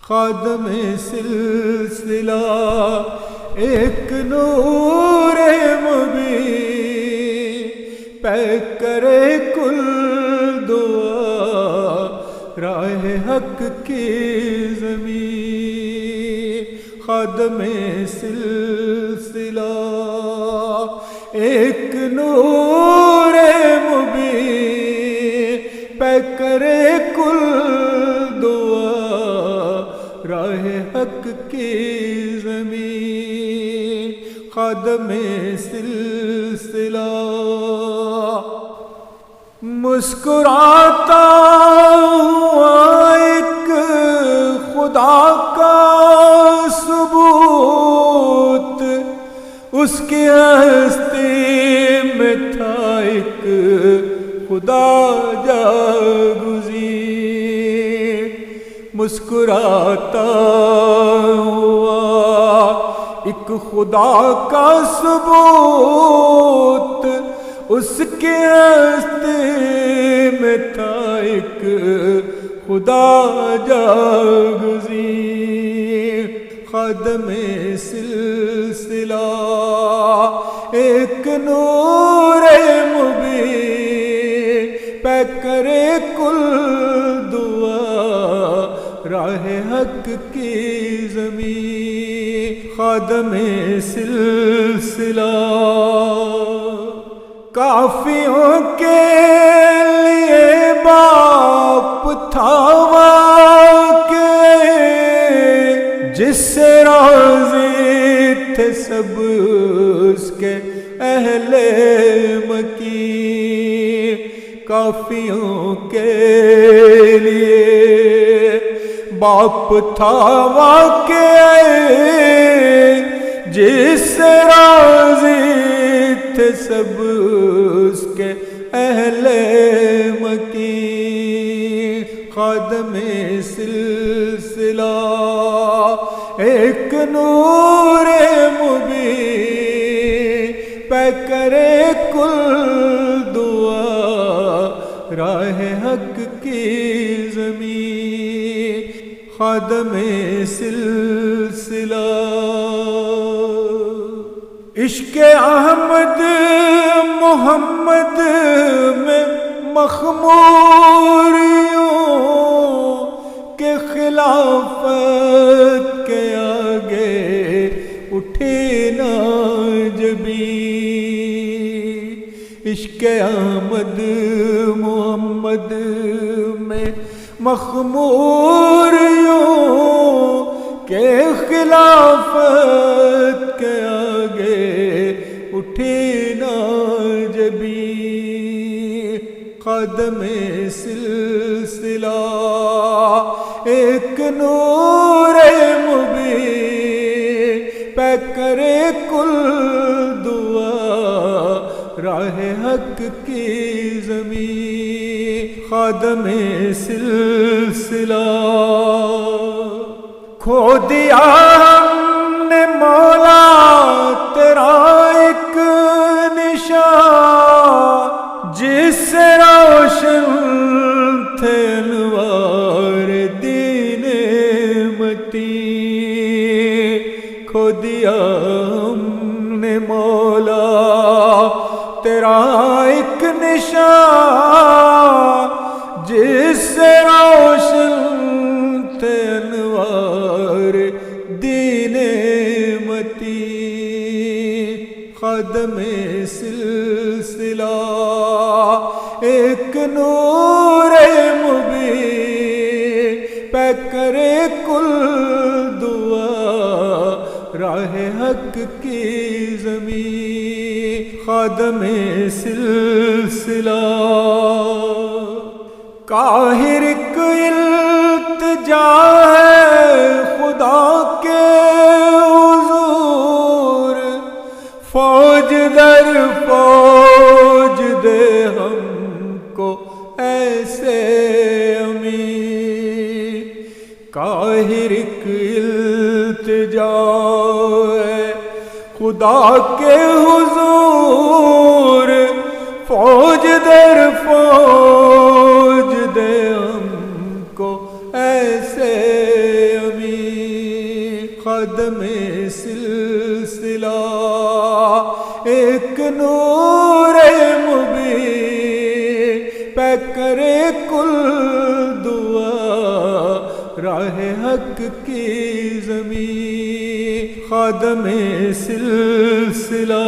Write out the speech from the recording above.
خادم سلسلہ ایک نور مبین، پیک کرے کل دعا راہ حق کی زمین۔ خادم سلسلہ ایک نور مبین، پیک کرے کل دعا راہ حق کی زمین۔ خادم سلسلہ مسکراتا ہوا ایک خدا کا ثبوت، اس کی ہستی میں تھا ایک خدا جاگزین۔ مسکراتا ہوا ایک خدا کا ثبوت، اس کے ہستی میں تھا ایک خدا جاگزین۔ خادم سلسلہ ایک نور مبین، پیک کرے کل دعا راہ حق کی زمین۔ خادم سلسلہ کافیوں کے لیے باپ تھا واقع، جس سے راضی تھے سب اس کے اہل مکین۔ کافیوں کے لیے باپ تھا واقع، جس سے راضی تھے سب اس کے اہل مکین۔ خادم سلسلہ ایک نور مبین، پیک کرے کل دعا راہ حق کی زمین۔ خادم سلسلہ عشق احمد محمد میں مخمور یوں کہ خلافت کے آگے اٹھے نہ جبین۔ عشق احمد محمد میں مخمور یوں کہ خلافت کے آگے اٹھے نہ جبین۔ خادم سلسلہ ایک نور مبین، پیک کرے کل دعا راہ حق کی زمین۔ خادم سلسلہ کھو دیا ہم نے مولا تیرا ایک نشان، جس سے روشن تھے انوار دین متین۔ کھو دیا ہم نے مولا تیرا ایک نشان، جس سے روشن تھے انوار دین متین۔ خادم سلسلہ ایک نور مبین، پیک کرے کل دعا راہ حق کی زمین۔ خادم سلسلہ قاہر ایک التجا ہے خدا کے حضور، فوج در فوج دے ہم کو ایسے امین۔ قاہر ایک التجا ہے خدا کے حضور، فوج در فوج دے ہم کو ایسے امین۔ خادم سلسلہ ایک نور مبین پہ کرے کل دعا راہ حق کی زمین خادم سلسلہ